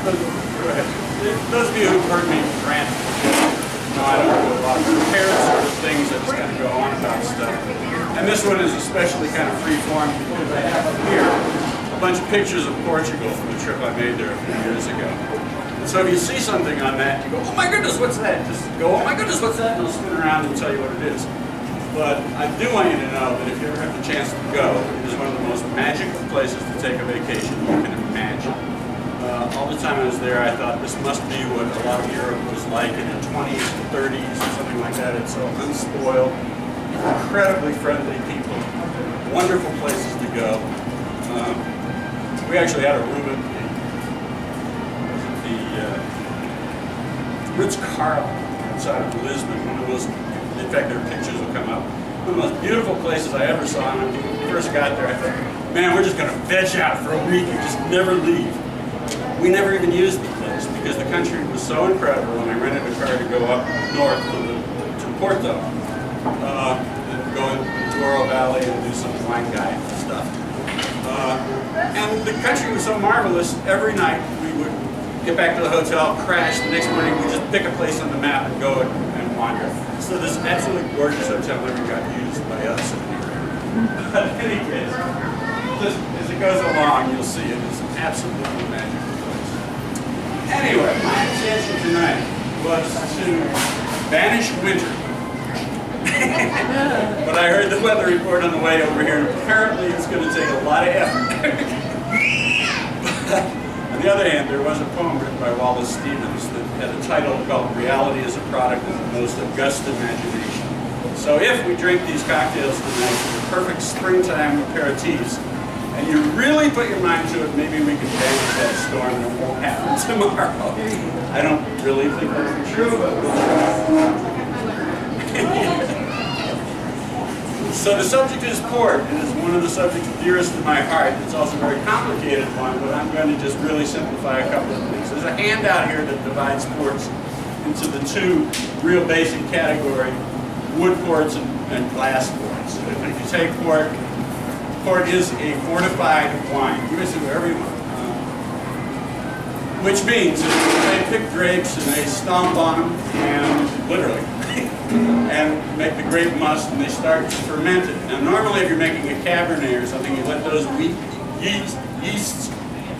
Go ahead. Those of you who've heard me rant, I don't do a lot of prepared sort of things. I just kind of go on about stuff. And this one is especially kind of free form because I have up here a bunch of pictures of Portugal from the trip I made there a few years ago. And so if you see something on that, you go, oh my goodness, what's that? Just go, oh my goodness, what's that? And I'll spin around and tell you what it is. But I do want you to know that if you ever have the chance to go, it is one of the most magical places to take a vacation you can imagine. All the time I was there, I thought this must be what a lot of Europe was like in the 20s and 30s or something like that. It's so unspoiled, incredibly friendly people, wonderful places to go. We actually had a room at the Ritz-Carlton outside of Lisbon. One of those, in fact, their pictures will come up. One of the most beautiful places I ever saw. And when we first got there, I thought, man, we're just going to veg out for a week and just never leave. We never even used the place because the country was so incredible, and I rented a car to go up north to Porto, and go in the Douro Valley and do some wine guide stuff. And the country was so marvelous, every night we would get back to the hotel, crash, the next morning we'd just pick a place on the map and go and wander. So this absolutely gorgeous hotel never got used by us anyway. But in any case, just as it goes along, you'll see it is absolutely magical. Anyway, my intention tonight was to banish winter. But I heard the weather report on the way over here, and apparently it's going to take a lot of effort. On the other hand, there was a poem written by Wallace Stevens that had a title called Reality is a Product of the Most August Imagination. So if we drink these cocktails tonight, the perfect springtime aperitifs, and you really put your mind to it, maybe we can banish that storm and it won't happen tomorrow. I don't really think that's true, but we'll try. So the subject is port. It is one of the subjects dearest to my heart. It's also a very complicated one, but I'm going to just really simplify a couple of things. There's a handout here that divides ports into the two real basic categories, wood ports and glass ports. And if you take port is a fortified wine. You can do whatever you want. Which means that they pick grapes and they stomp on them, and literally, and make the grape must, and they start to ferment it. Now normally if you're making a Cabernet or something, you let those yeasts,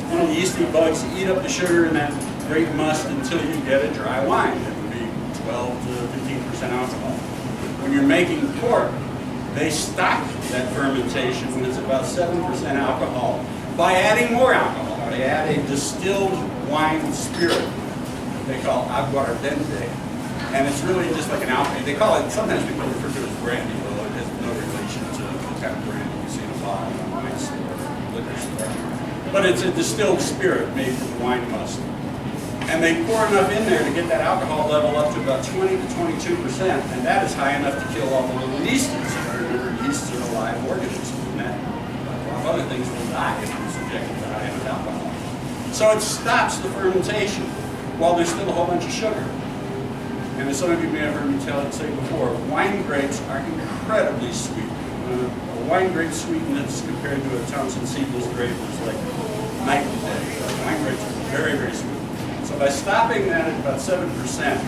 little yeasty bugs eat up the sugar in that grape must until you get a dry wine. It would be 12 to 15% alcohol. When you're making port, they stop that fermentation when it's about 7% alcohol by adding more alcohol. They add a distilled wine spirit they call aguardiente. And it's really just like an alcohol. They call it, sometimes people refer to it as brandy, although it has no relation to the kind of brandy you see in a bottle in a wine store, liquor store. But it's a distilled spirit made from wine must. And they pour enough in there to get that alcohol level up to about 20 to 22%, and that is high enough to kill all the little yeasties. Remember, yeasts are a live organism, and that, a lot of other things will die if you're subjected to high enough alcohol. So it stops the fermentation while there's still a whole bunch of sugar. And as some of you may have heard me say before, wine grapes are incredibly sweet. A wine grape sweetness compared to a Thompson seedless grape is like night and day. Wine grapes are very, very sweet. So by stopping that at about 7%,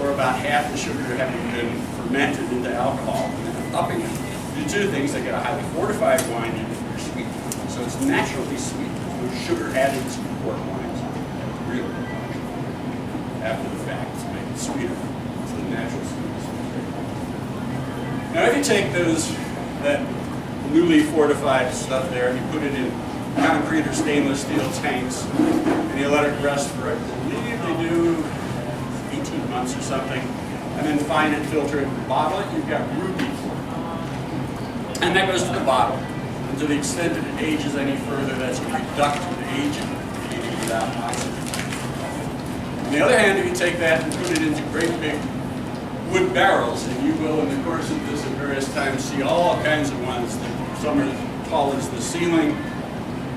or about half the sugar having been fermented into alcohol, and then upping it, you do two things. They get a highly fortified wine and very sweet. So it's naturally sweet. There's no sugar added to port wines. Really. After the fact, to make it sweeter. It's the natural sweetness. Now if you take that newly fortified stuff there and you put it in concrete or stainless steel tanks, and you let it rest for, I believe they do 18 months or something, and then fine it, filter it, and bottle it, you've got ruby port. And that goes to the bottle. And to the extent that it ages any further, that's a reductive agent, meaning without oxygen. On the other hand, if you take that and put it into great big wood barrels, and you will in the course of this at various times see all kinds of ones that some are as tall as the ceiling.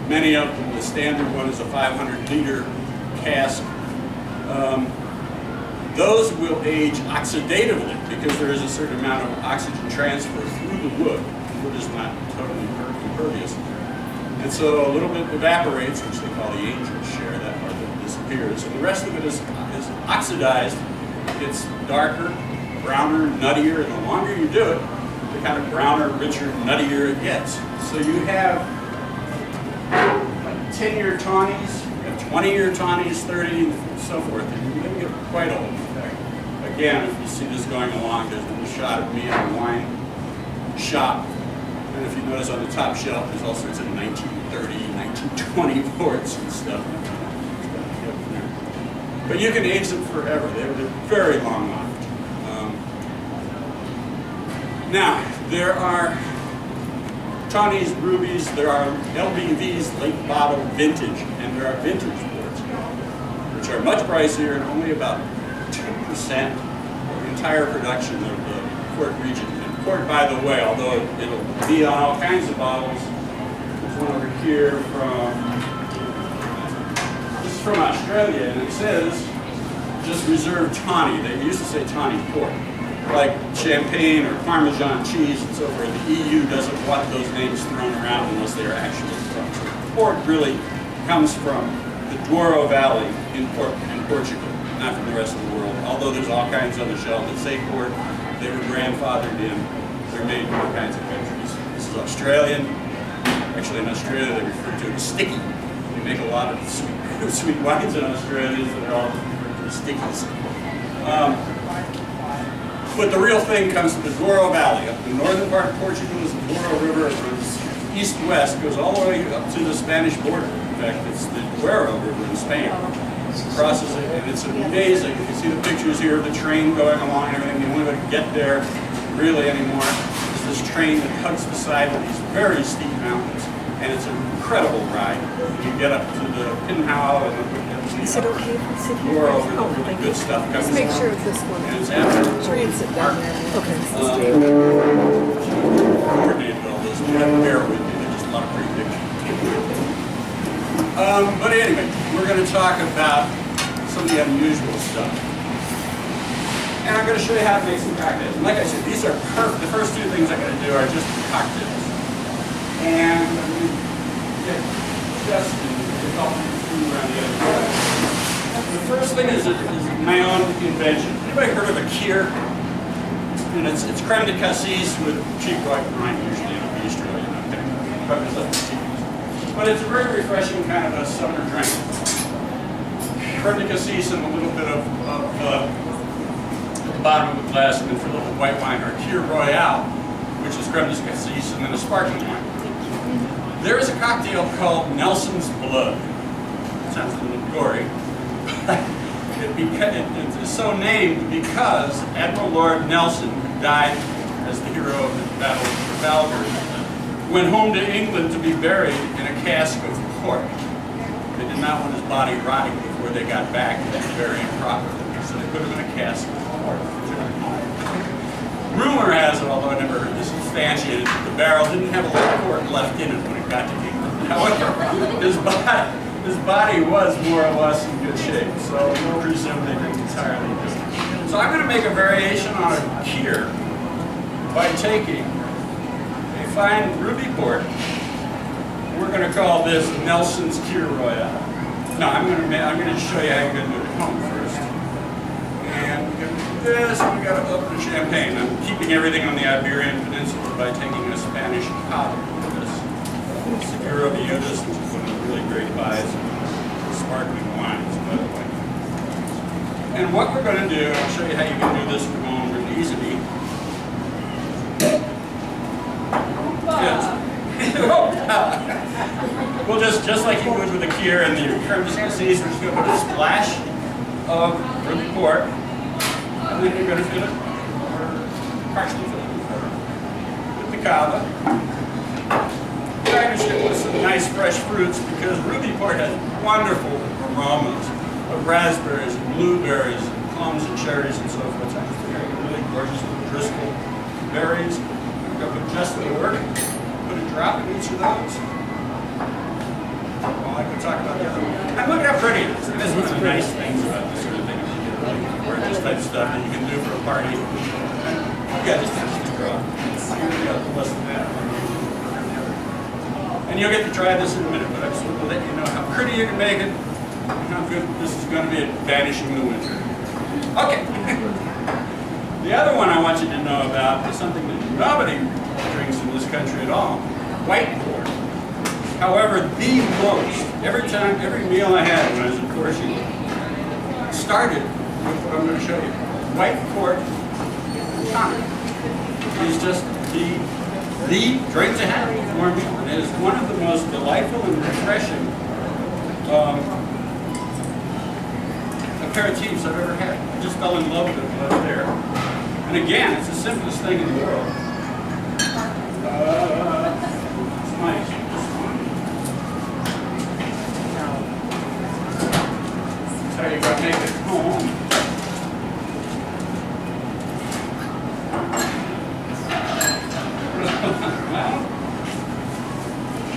Many of them, the standard one is a 500-liter cask. Those will age oxidatively because there is a certain amount of oxygen transfer through the wood. The wood is not totally impervious. And so a little bit evaporates, which they call the angel share, that part that disappears. disappears, and the rest of it is oxidized. It's darker, browner, nuttier, and the longer you do it, the kind of browner, richer, nuttier it gets. So you have 10-year tawnies, you have 20-year tawnies, 30, and so forth. And you're going to get quite old. In fact, again, if you see this going along, there's been a shot of me in a wine shop. And if you notice on the top shelf, there's all sorts of 1930, 1920 ports and stuff. But you can age them forever. They're very long-lived. Now, there are tawnies, rubies, there are LBVs, late bottle vintage, and there are vintage ports, which are much pricier and only about 2% of the entire production of the port region. And port, by the way, although it'll be on all kinds of bottles, there's one over here this is from Australia, and it says just reserved tawny. They used to say tawny port. Like champagne or Parmesan cheese and so forth, the EU doesn't want those names thrown around unless they are actually from. So port really comes from the Douro Valley in Portugal, not from the rest of the world. Although there's all kinds on the shelf that say port, they were grandfathered in. They're made in all kinds of countries. This is Australian. Actually, in Australia, they refer to it as sticky. They make a lot of sweet wines in Australia that are all referred to as stickies. But the real thing comes from the Douro Valley. Up the northern part of Portugal is the Douro River. It runs east-west, goes all the way up to the Spanish border. In fact, it's the Douro River in Spain. It crosses it, and it's amazing. You can see the pictures here of the train going along and everything. The only way to get there, really, anymore, is this train that hugs the side of these very steep mountains. And it's an incredible ride. You get up to the Pinhao and is it okay if we sit here? Douro over the really good stuff comes. Let's make sure it's this one. And it's after Try and sit down there. Okay. Coordinated all this. You have to bear with me. There's just a lot of pretty pictures. But anyway, we're going to talk about some of the unusual stuff. And I'm going to show you how to make some cocktails. And like I said, these are perfect. The first two things I'm going to do are just cocktails. And I'm going to get Justin to help me through around the other side. The first thing is my own invention. Anybody heard of a kir? And it's creme de cassis with cheap white wine, usually in a bistro, you know. But it's a very refreshing kind of a summer drink. Creme de cassis and a little bit of the bottom of the glass, and then for a little white wine, or kir royale, which is creme de cassis, and then a sparkling wine. There is a cocktail called Nelson's Blood. It sounds a little gory. It is so named because Admiral Lord Nelson, who died as the hero of the Battle of Trafalgar, went home to England to be buried in a cask of port. They did not want his body rotting before they got back to bury him properly, so they put him in a cask of port. Rumor has it, although I never heard this substantiated, that the barrel didn't have a lot of port left in it when it got to England. However, his body was more or less in good shape, so we'll presume they didn't entirely do it. So I'm going to make a variation on a kir by taking a fine ruby port. We're going to call this Nelson's Kir Royale. No, I'm going to show you how you're going to do it at home first. And we're going to do this, and we've got to open the champagne. I'm keeping everything on the Iberian Peninsula by taking a Spanish cava with this. Seguro Viudas, which is one of the really great buys of sparkling wines, by the way. And what we're going to do, I'll show you how you can do this at home really easily. Well, just like you would with a kir and the creme de cassis, we're just going to put a splash of ruby port, and then you're going to fill it, or partially fill it with the cava. Garnish it with some nice fresh fruits, because ruby port has wonderful aromas of raspberries and blueberries and plums and cherries and so forth. So it's really gorgeous little Driscoll berries. We're going to put just the work. Put a drop in each of those. Well, I could talk about the other one. And look how pretty it is. And this is one of the nice things about this sort of thing. You get really gorgeous type stuff that you can do for a party. Yeah, just a drop. You got less than that. And you'll get to try this in a minute, but I just want to let you know how pretty you can make it how good this is going to be at banishing the winter. Okay. The other one I want you to know about is something that nobody drinks in this country at all, white port. However, the most, every meal I had when I was in Portugal started with what I'm going to show you. White port tonic is just the drink to have before a meal. And it is one of the most delightful and refreshing aperitifs I've ever had. I just fell in love with it when I was there. And again, it's the simplest thing in the world. It's nice. That's how you gotta make it home.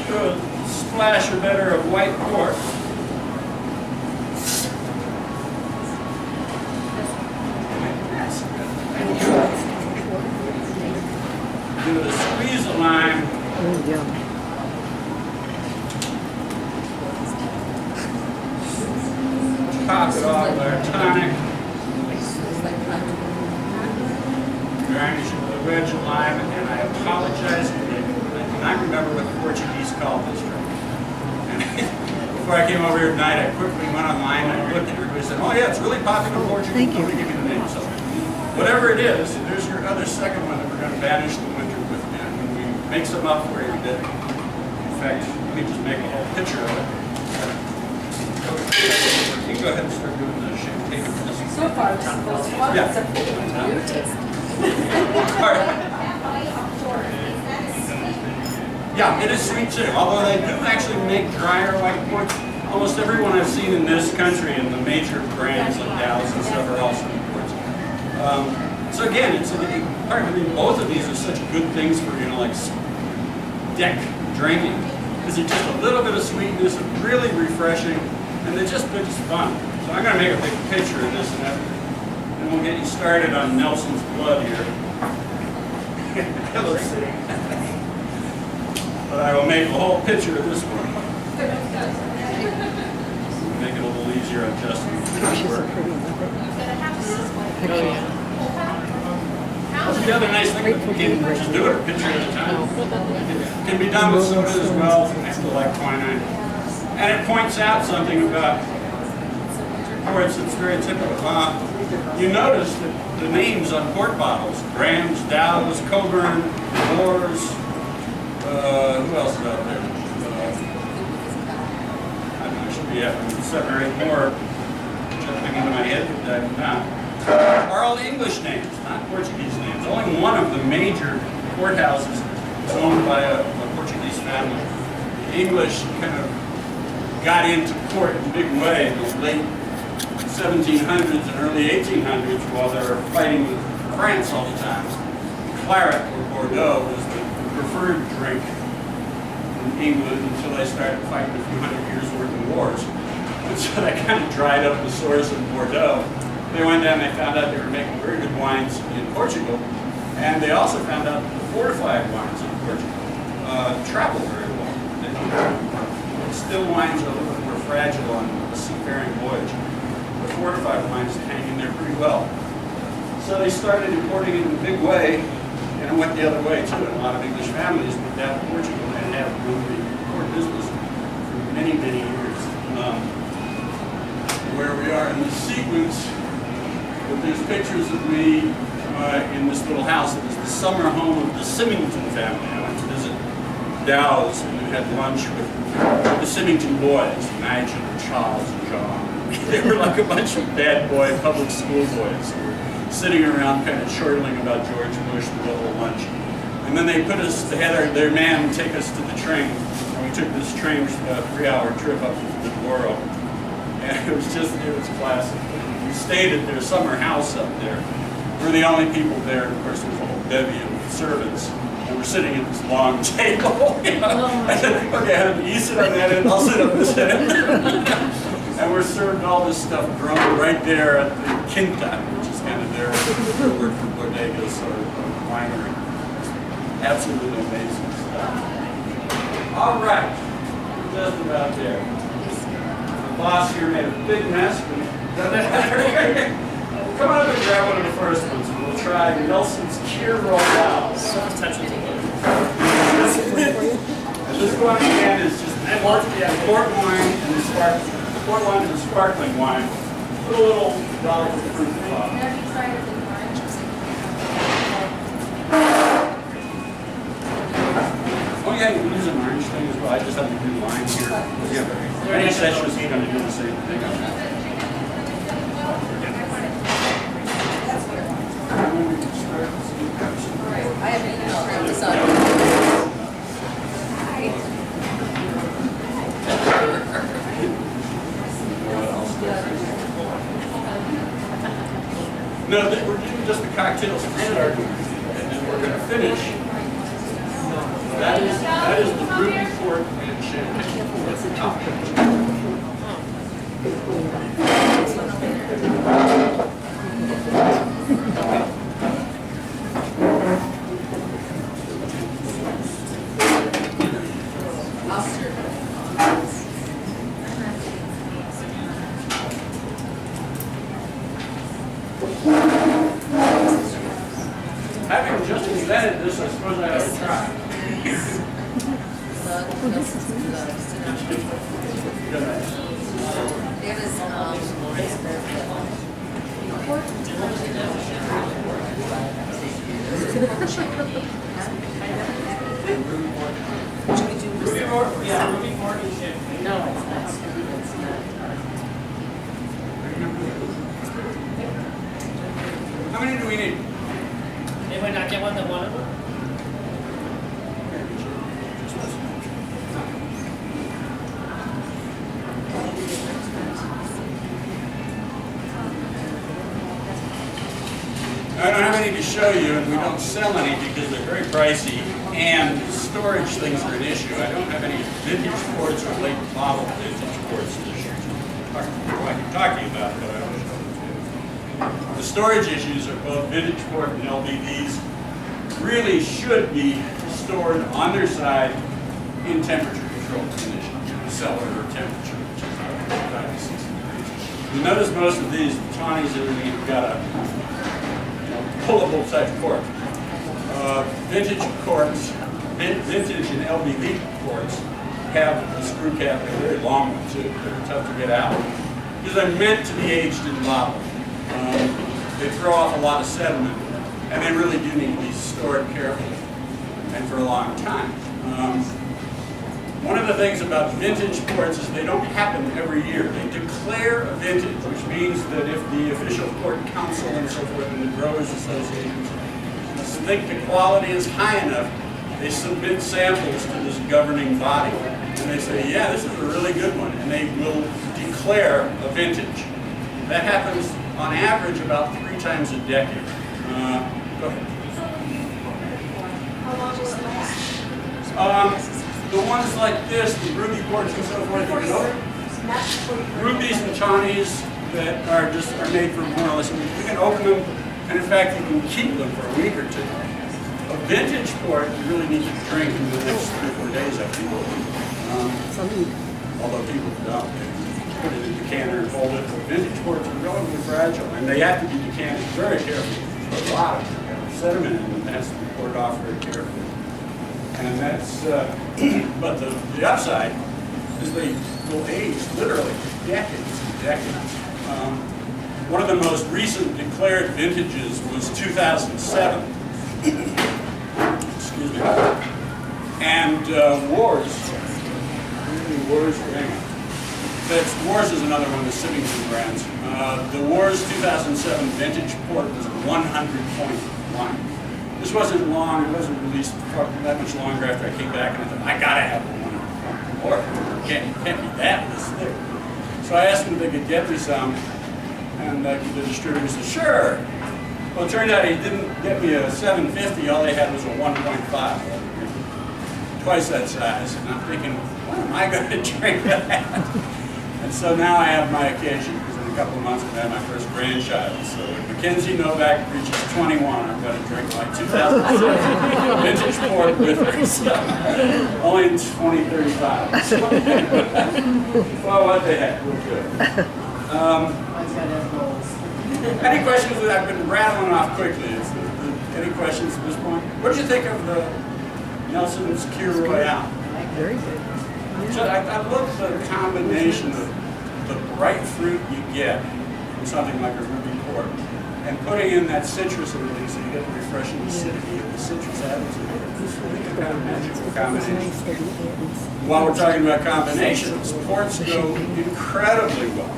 Well, a splash or better of white port. Give it a squeeze of lime. Yeah. Top it off with our tonic. Garnish it with a wedge of lime, and I apologize. I cannot remember what the Portuguese called this drink. And before I came over here tonight, I quickly went online and I looked at everybody and said, "Oh yeah, it's really popular in Portugal." Thank you. I'm going to give you the name. So, whatever it is, there's your other second one that we're going to banish the winter with. And we make some up for you today. In fact, let me just make a whole picture of it. You can go ahead and start doing the champagne. So far, it's not those ones. Yeah. All right. Yeah, it is sweet too. Although they do actually make drier white ports. Almost everyone I've seen in this country and the major brands like Dow's and stuff are also imports. So again, it's both of these are such good things for, you know, like deck drinking. Because it's just a little bit of sweetness, really refreshing, and they're just fun. So I'm going to make a big picture of this and we'll get you started on Nelson's blood here. Let's see. But I will make a whole picture of this one. Make it a little easier on Justin. She's so pretty. The other nice thing about you can just do it a picture at a time. It can be done with soda as well, next to like quinine. And it points out something about ports that's very typical. You notice that the names on port bottles, Graham's, Dow's, Coburn, Moore's, who else is out there? I don't know, there should be 7 or 8 more jumping into my head, but I'm not. Are all English names, not Portuguese names. Only one of the major courthouses is owned by a Portuguese family. The English kind of got into port in a big way in the late 1700s and early 1800s while they were fighting with France all the time. Claret or Bordeaux was the preferred drink in England until they started fighting a few hundred years worth of wars. And so that kind of dried up the source of Bordeaux. They went down and they found out they were making very good wines in Portugal. And they also found out that the fortified wines in Portugal travel very well. Still wines are a little bit more fragile on a seafaring voyage. The fortified wines hang in there pretty well. So they started importing it in a big way, and it went the other way too. And a lot of English families moved out to Portugal and have run the port business for many, many years. Where we are in the sequence, but there's pictures of me in this little house that is the summer home of the Symington family. I went to visit Dow's and we had lunch with the Symington boys, Nigel, Charles, and John. They were like a bunch of bad boy public school boys who were sitting around kind of chortling about George Bush the whole lunch. And then they had their man take us to the train. And we took this train, which was about a 3-hour trip up to the Douro. And it was classic. We stayed at their summer house up there. We're the only people there. Of course, there was a whole bevy of servants. And we're sitting at this long table. You know? I said, okay, you sit on that end, I'll sit on this end. And we're served all this stuff grown right there at the Quinta, which is kind of their word for bodegas or winery. Absolutely amazing stuff. All right, just about there. boss here made a big mess. Come on up and grab one of the first ones, and we'll try Nelson's Cure Royale. And this one again is just port wine and the port wine and the sparkling wine. Put a little dollars of fruit pop. Oh yeah, you can use an orange thing as well. I just have to do lime here. Yeah, any session is going to do the same thing. I have an email around this up. No, we're doing just the cocktails to start, and then we're going to finish. That is the ruby port and champagne. Having just invented this, I suppose I ought to try. How many do we need? Anyone not get one that wanted one? I don't have any to show you, and we don't sell any because they're very pricey, and storage things are an issue. I don't have any vintage ports or late bottle vintage ports to show you. I can talk to you about, but I don't show them to you. The storage issues are both vintage port and LBDs really should be stored on their side in temperature controlled conditions, cellar or temperature, which is about 5 to 6 degrees. You notice most of these Tawnies and everything have got a pullable type cork. Vintage corks, vintage and LBD corks have the screw cap, a very long one too. They're tough to get out because they're meant to be aged in bottle. They throw off a lot of sediment, and they really do need to be stored carefully and for a long time. One of the things about vintage ports is they don't happen every year. They declare a vintage, which means that if the official port council and so forth and the growers associations think the quality is high enough, they submit samples to this governing body. And they say, yeah, this is a really good one. And they will declare a vintage. That happens on average about 3 times a decade. Go ahead. How long does it last? The ones like this, the ruby ports and so forth, you can open. Rubies and Tawnies that are made for more or less, you can open them, and in fact you can keep them for a week or two. A vintage port you really need to drink in the next 3 or 4 days after you open it. Although people don't. They put it in the decanter and hold it. But vintage ports are relatively fragile, and they have to be decanted very carefully. A lot of sediment in them has to be poured off very carefully. And that's, but the upside is they will age literally decades and decades. One of the most recent declared vintages was 2007. Excuse me. And Wars is another one of the Sivington brands. The Wars 2007 vintage port was 100.1. This wasn't long, it wasn't released that much longer after I came back, and I thought, I gotta have one more. Can't be that this thick. So I asked them if they could get me some, and the distributor said, sure. Well, it turned out he didn't get me a 750, all they had was a 1.5. Twice that size, and I'm thinking, when am I going to drink that? And so now I have my occasion, because in a couple of months, I'm going to have my first grandchild. So if Mackenzie Novak reaches 21, I'm going to drink my 2007 vintage port with her. So, only in 2035. So, well, what the heck, we're good. Any questions that I've been rattling off quickly? Any questions at this point? What did you think of the Nelson's Kir Royale? Very good. So I love the combination of the bright fruit you get from something like a ruby port and putting in that citrus and everything so you get the refreshing acidity of the citrus added to it. It's really a kind of magical combination. While we're talking about combinations, ports go incredibly well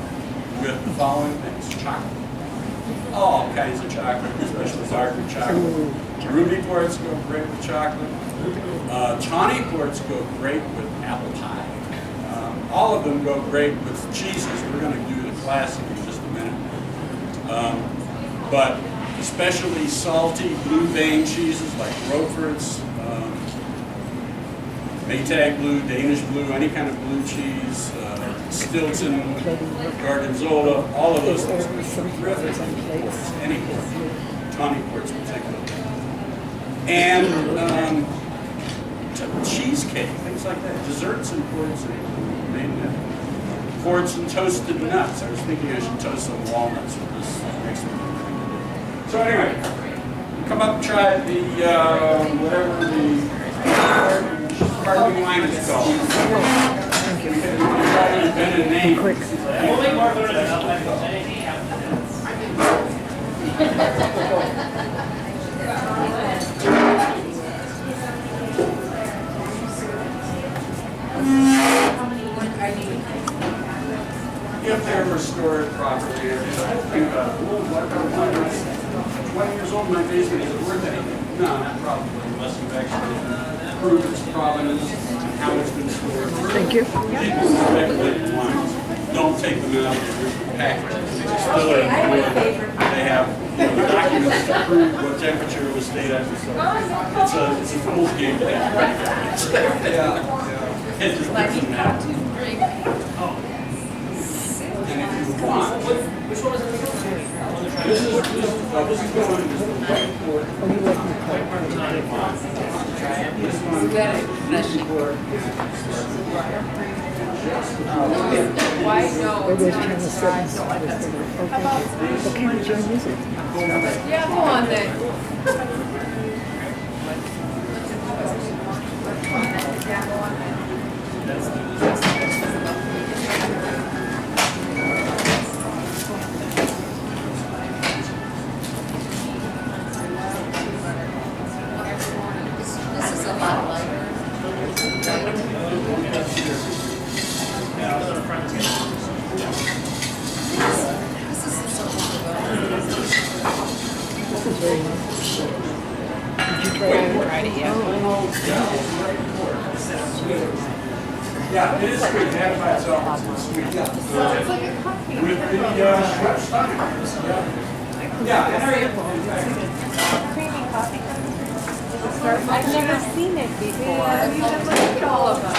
with the following things. Chocolate. All kinds of chocolate, especially darker chocolate. Ruby ports go great with chocolate. Tawny ports go great with apple pie. All of them go great with cheeses. We're going to do the classic in just a minute. But especially salty blue vein cheeses like Roquefort's, Maytag blue, Danish blue, any kind of blue cheese, Stilton, Gorgonzola, all of those things are terrific ports, any port, tawny ports particularly. And cheesecake, things like that, desserts and ports made in it. Ports and toasted nuts. I was thinking I should toast some walnuts with this next one. So anyway, come up and try the, whatever the sparkling wine is called. Thank you. We can try to invent a name. Quick. We'll make more food than I'll have to say. If they're restored properly, I think about what wine is 20 years old in my basement, is it worth anything? No, not probably, unless you've actually proved its provenance and how it's been stored. Thank you. People speculate in wines. Don't take them out of the original package. They just still are in the wood. They have documents to prove what temperature it was stayed at. So it's a fool's game to have ready for it. It's just different now. And if you want, Which one was it? this is going to the white port. Oh, you like me This one, ruby port. Why no? Or those kind of settings. Okay. What kind of joint is it? Yeah, go on then. This is a lot lighter. This is so This is very nice. Did you try it? Tried it yet? Yeah, it is sweet. It has by itself. It's sweet. It's like a coffee. With the short stomach. Yeah, and Creamy coffee. I've never seen it before. You should look at all of them.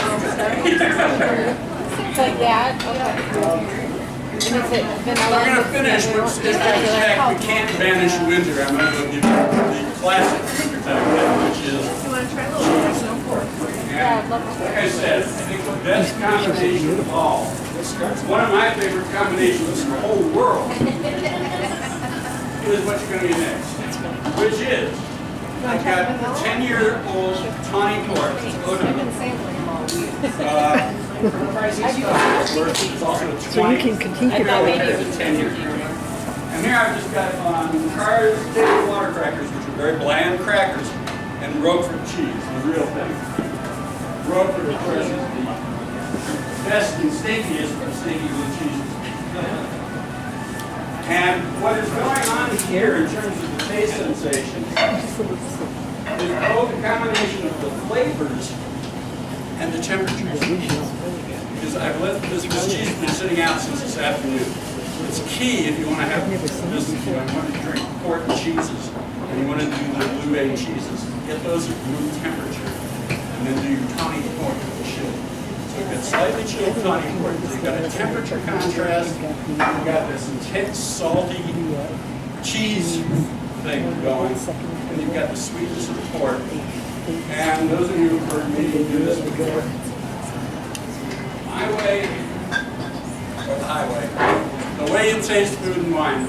It's like that? Okay. And is it vanilla? we're going to finish with, if we can't banish winter, I'm going to go give you the classic winter type, which is, You want to try a little? There's no pork. Yeah, I'd love to. like I said, I think the best combination of all, one of my favorite combinations in the whole world, is what you're going to get next, which is, I've got a 10-year-old tawny port. It's also a 20. So you can critique it. It's a 10-year. And here I've just got Carr's Daily Water Crackers, which are very bland crackers, and Roquefort cheese, the real thing. Roquefort, of course, is the best and stinkiest of stinky blue cheeses. And what is going on here in terms of the taste sensation is both a combination of the flavors and the temperature. Because I've let this cheese has been sitting out since this afternoon. It's key if you want to have this, if you want to drink port and cheeses, and you want to do the blue cheeses, get those at room temperature, and then do your tawny port with the shit. It's You've got slightly chilled tawny port. You've got a temperature contrast. You've got this intense, salty cheese thing going. And you've got the sweetness of the port. And those of you who've heard me do this before, my way, or the highway, the way you taste food and wine.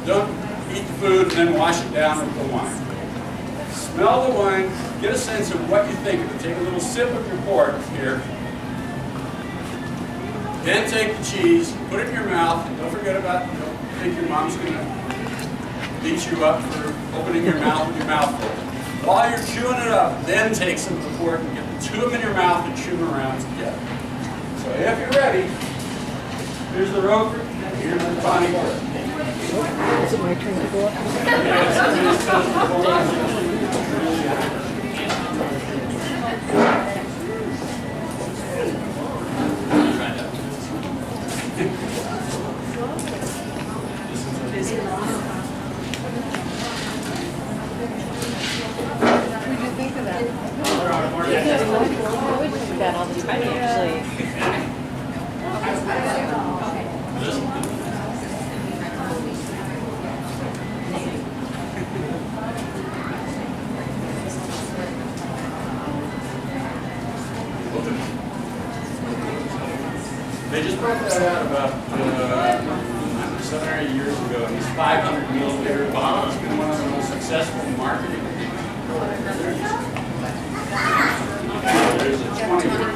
Don't eat the food and then wash it down with the wine. Smell the wine, get a sense of what you think of it. Take a little sip of your port here. Then take the cheese, put it in your mouth, and don't forget about, don't think your mom's going to beat you up for opening your mouth with your mouth full. While you're chewing it up, then take some of the port and get the two of them in your mouth and chew them around together. So if you're ready, here's the roper, here's the tawny port. Is it my turn to go up? What do you think of that? I would do that all the time, actually. They just brought that out about 7 or 8 years ago, and this 500 milliliter bottle has been one of the most successful marketing. There's a 20 year.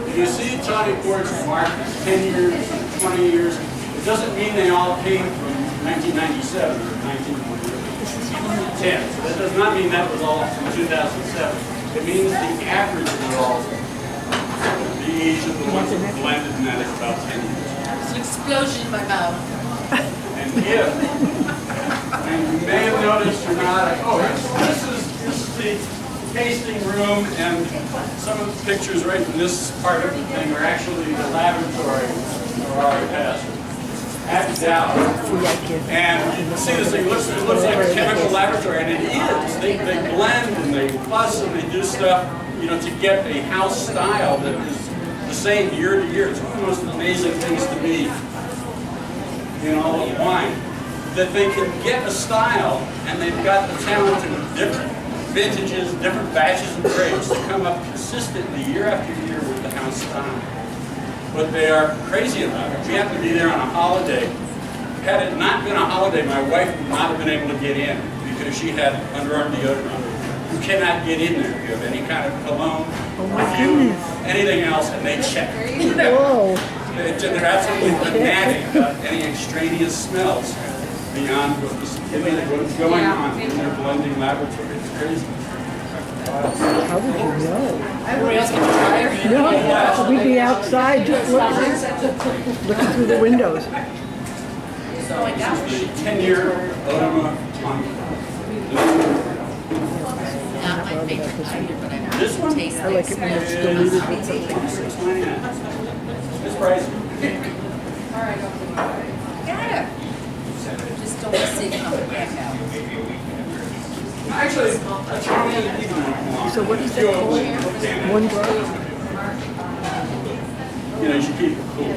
If you see tawny ports marked 10 years, 20 years, it doesn't mean they all came from 1997 or 1910. So that does not mean that was all from 2007. It means the average is all. The age of the ones that were blended in that is about 10 years. There's an explosion in my mouth. And you may have noticed or not, this is the tasting room, and some of the pictures right in this part of the thing are actually the laboratory for our pastor at Dow. And you can see this thing, it looks like a chemical laboratory, and it is. They blend and they fuss and they do stuff, to get a house style that is the same year to year. It's one of the most amazing things to me in all of wine, that they can get a style, and they've got the talent in different vintages, different batches of grapes to come up consistently year after year with the house style. But they are crazy about it. We happened to be there on a holiday. Had it not been a holiday, my wife would not have been able to get in because she had underarm deodorant. You cannot get in there if you have any kind of cologne, perfume, anything else, and they check. Whoa. They're absolutely fanatic about any extraneous smells beyond what's going on in their blending laboratory. It's crazy. How did you know? Everybody else gets tired. No, we'd be outside just looking through the windows. Oh my gosh. The 10-year Otoma Tawny. Not my favorite either, but I know This one? tastes I like it when it's diluted with something. It's pricey. Yeah. Just don't see it coming back out. Actually, that's only even one. So what is that called? One drop? You should keep it cool.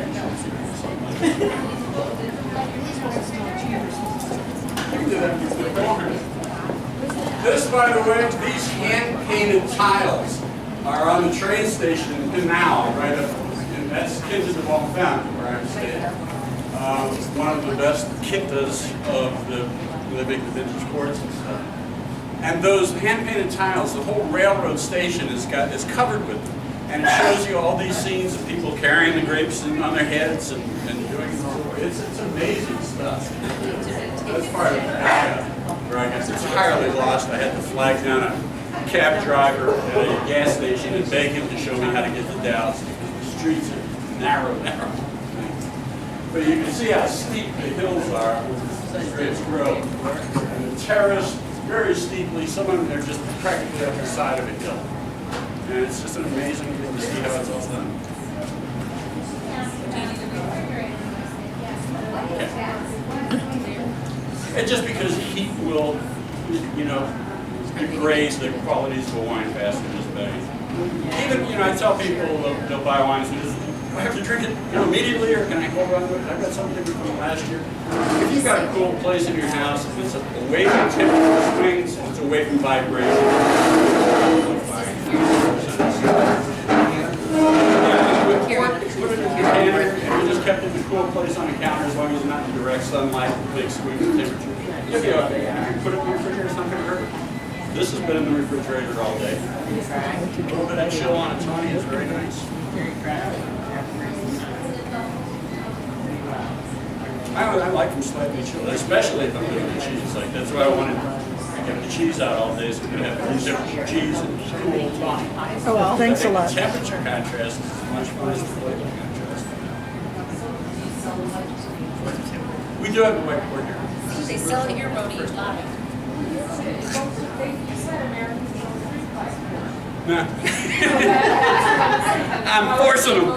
This, by the way, these hand-painted tiles are on the train station in Pinal, right up, and that's Quinta de Bonfim, where I'm staying. One of the best quintas of the big vintage ports and stuff. And those hand-painted tiles, the whole railroad station is covered with them. And it shows you all these scenes of people carrying the grapes on their heads and doing it. It's amazing stuff. That's part of it. Where I got entirely lost. I had to flag down a cab driver at a gas station and beg him to show me how to get to Dallas. The streets are narrow. But you can see how steep the hills are as the grapes grow. And the terrace, very steeply, some of them are just practically up the side of a hill. And it's just an amazing thing to see how it's all done. And just because heat will, degrade the qualities of a wine faster than just better. Even, you know, I tell people they'll buy wines, do I have to drink it, you know, immediately, or can I hold on to it? I've got something different from last year. If you've got a cool place in your house, if it's away from typical swings, it's away from vibration. Put it in a container, and you just kept it in a cool place on the counter as long as it's not in direct sunlight, big swing of temperature. You'll be okay. You can put it in the refrigerator, it's not going to hurt. This has been in the refrigerator all day. A little bit of chill on a Tony is very nice. I like them slightly chilled, especially if I'm doing the cheese. Like that's why I wanted to get the cheese out all day, so we can have room temperature cheese and cool Tony. Oh, well, thanks a lot. The temperature contrast is as much fun as the flavor contrast. We do have a whiteboard here. They sell it here, Rhody, live. Nah. I'm forcing them.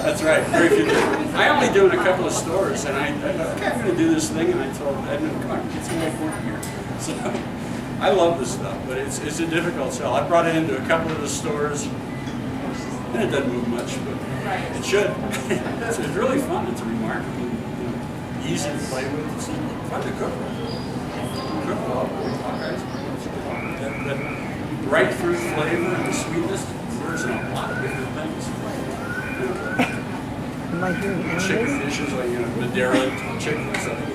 That's right. Very few. I only do in a couple of stores, and I thought, okay, I'm going to do this thing, and I told Edmund, come on, get some whiteboard here. So I love this stuff, but it's a difficult sell. I brought it into a couple of the stores, and it doesn't move much, but it should. It's really fun. It's remarkably easy to play with. It's fun to cook with. Cook all kinds of things. The bright fruit flavor and the sweetness works in a lot of different things. Am I hearing Chicken animals? dishes, like, you know, Madeira chicken or something.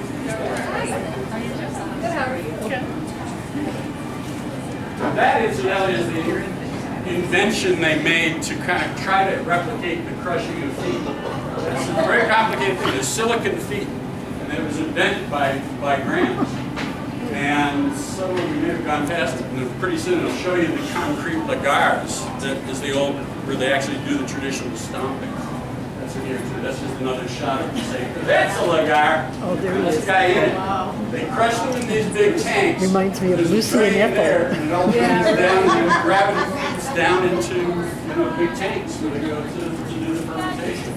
That incidentally is the invention they made to kind of try to replicate the crushing of feet. It's a very complicated thing. It's silicon feet, and it was invented by Graham. And some of you may have gone past it, and pretty soon it'll show you the concrete lagars. That is the old, where they actually do the traditional stomping. That's in here too. That's just another shot of the same. That's a lagar. Oh, there And it this is. guy in it. They crush them in these big tanks. Reminds me of There's a Lucy and drain there, Ethel. and it all comes down, and gravity feeds down into big tanks where they go to do the fermentation.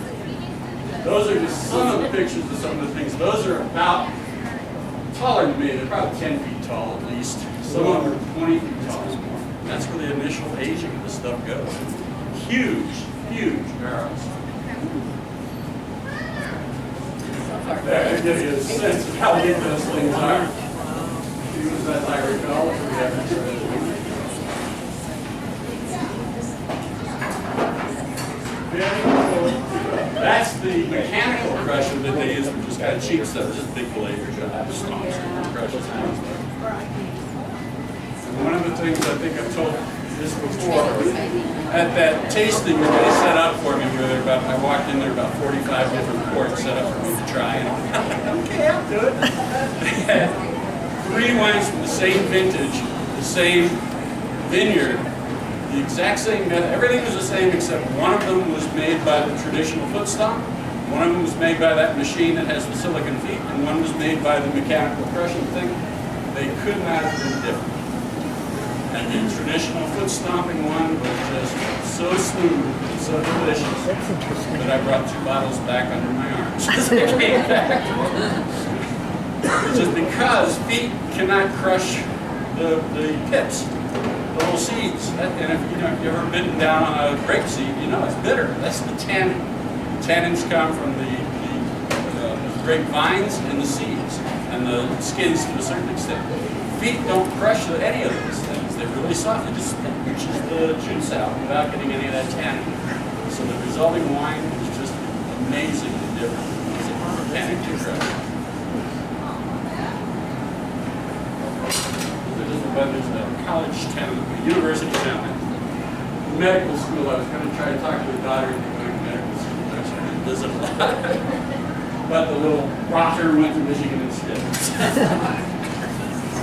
Those are just some of the pictures of some of the things. Those are about taller than me. They're probably 10 feet tall at least. Some of them are 20 feet tall. That's where the initial aging of this stuff goes. Huge, huge barrels. There, I give you a sense of how big those things are. As I recall, we haven't tried. That's the mechanical crusher that they use for just kind of cheap stuff, just big blade or stomps and crushes. And one of the things I think I've told this before, at that tasting that they set up for me, where I walked in there about 45 different ports set up for me to try, and okay, I'll do it. They had 3 wines from the same vintage, the same vineyard, the exact same method. Everything was the same except one of them was made by the traditional foot stomp, one of them was made by that machine that has the silicon feet, and one was made by the mechanical crushing thing. They could not have been different. And the traditional foot stomping one was just so smooth and so delicious That's interesting. that I brought 2 bottles back under my arms as I came back. It's just because feet cannot crush the pips, the little seeds. And if you've ever bitten down on a grape seed, you know it's bitter. That's the tannin. Tannins come from the grape vines and the seeds, and the skins to a certain extent. Feet don't crush any of those things. They're really soft. It just pushes the juice out without getting any of that tannin. So the resulting wine is just amazingly different. It's a tannin crush. There's a college town, a university town. Medical school, I was going to try to talk to a daughter into going to medical school. I was going to visit a lot. But the little rocker went to Michigan instead.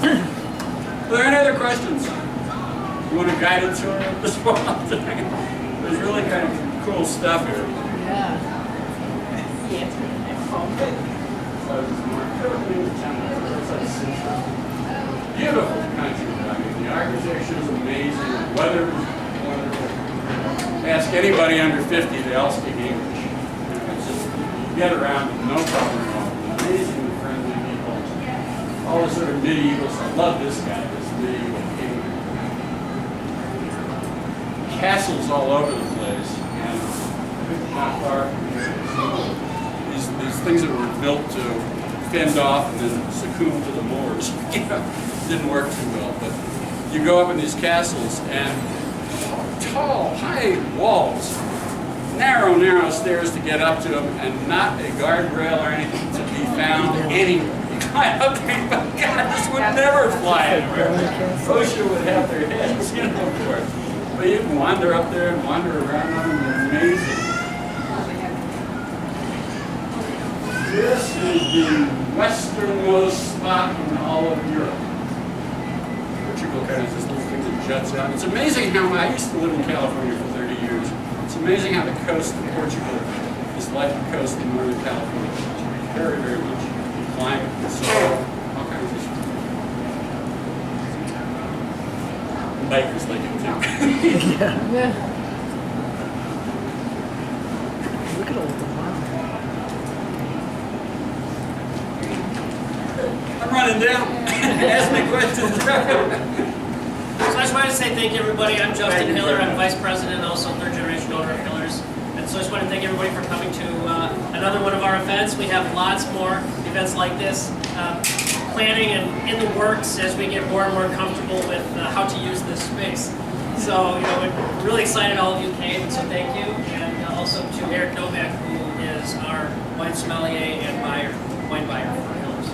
Are there any other questions? You want a guided tour of this one? There's really kind of cool stuff here. Beautiful country. I mean, the architecture is amazing. The weather is wonderful. Ask anybody under 50, they all speak English. It's just, you get around with no problem at all. Amazingly friendly people. All the sort of medieval stuff. I love this guy, this medieval king. castles all over the place, and not far from here. These things that were built to fend off and then succumb to the Moors. Didn't work too well, but you go up in these castles and tall, high walls, narrow stairs to get up to them, and not a guardrail or anything to be found anywhere. You climb up there and go, God, this would never fly anywhere. OSHA would have their heads, for it. But you can wander up there and wander around on them. They're amazing. This is the westernmost spot in all of Europe. Portugal kind of this little thing that juts out. It's amazing how I used to live in California for 30 years. It's amazing how the coast of Portugal is like the coast in Northern California. Very, very much. The climate, the soil, all kinds of stuff. Bikers like it too. Yeah. Look at all the wow. I'm running down. Ask me questions. So I just wanted to say thank you, everybody. I'm Justin Hiller. I'm Vice President, also third generation owner of Hillers. And so I just want to thank everybody for coming to another one of our events. We have lots more events like this, planning and in the works as we get more and more comfortable with how to use this space. So, we're really excited all of you came, so thank you. And also to Eric Novak, who is our wine sommelier and wine buyer for Hillers.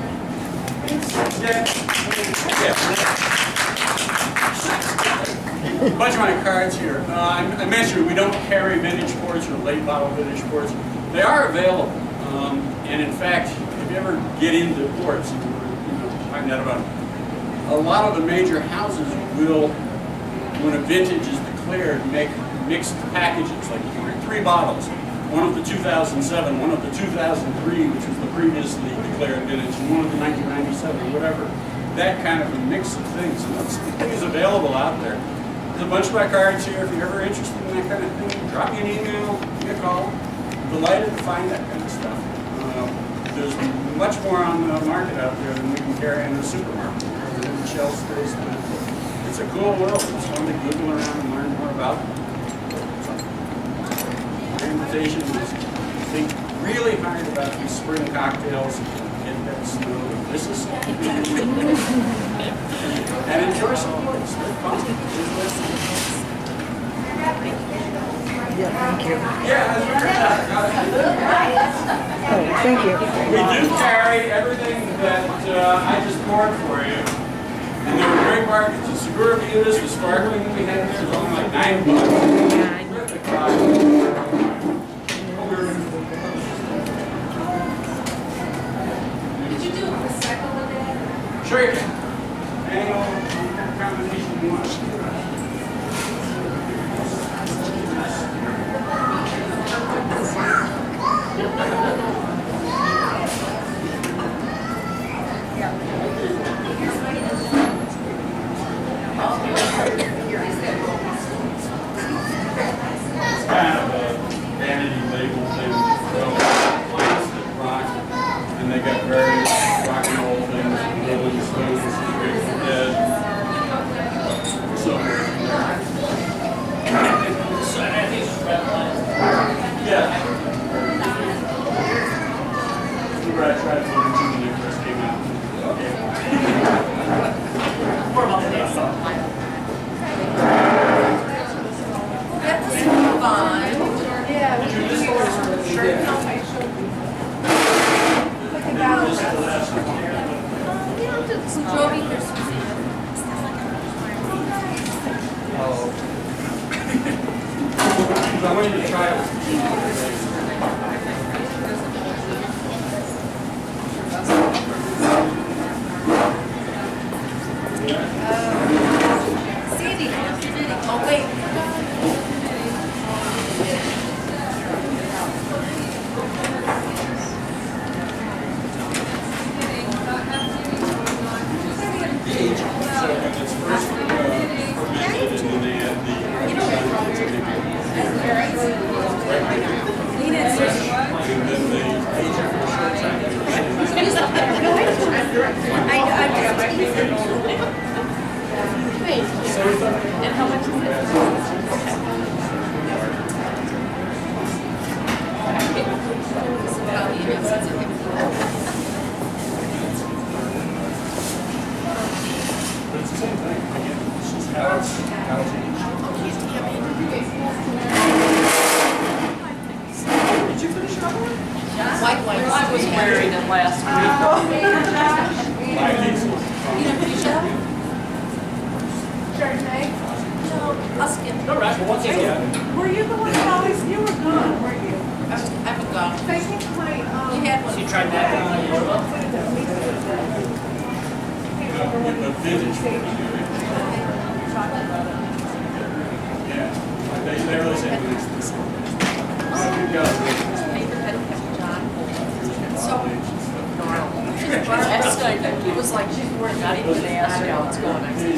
A bunch of my cards here. I mentioned we don't carry vintage ports or late bottle vintage ports. They are available, and in fact, if you ever get into ports, find out about it. A lot of the major houses will, when a vintage is declared, make mixed packages, like three bottles. One of the 2007, one of the 2003, which was the previously declared vintage, and one of the 1997, whatever. That kind of a mix of things. And that's the thing is available out there. There's a bunch of my cards here. If you're ever interested in that kind of thing, drop me an email, give me a call. Delighted to find that kind of stuff. There's much more on the market out there than we can carry in the supermarket. The shelf space. It's a cool world. It's fun to Google around and learn more about it. The invitation is to think really hard about these spring cocktails and get that snow delicious. And enjoy some points. They're fun. Yeah, thank you. Yeah, Oh, thank you. we do carry everything that I just poured for you. And they were great bargains. The Segura Viudas, the sparkling we had there, was only like $9. Terrific product. Did you do a recycle of that? Sure you can. Any combination you want. It's kind of a vanity label thing. So, plastic rock, and they got various rock and roll things, Rolling Stones, Grateful Dead, so So I think it's just red line. yeah. Remember I tried one or two when they first came out. Okay. More about the next song. Let's move on. Did you miss the last one? Sure. Did you miss the last one? Jody, here's Oh. I want you to try it. wearing it last week. Five pieces. Chardonnay? No, I'll skip. No rush, we'll take it. Were you the one that always, you were gone, weren't you? I've been gone. I think my, You had one. So you tried that one? Get the vintage one. Yeah. They really say nice. There you go. Baker had kept John. So, it was like, she's not even gonna ask her how it's going. I said,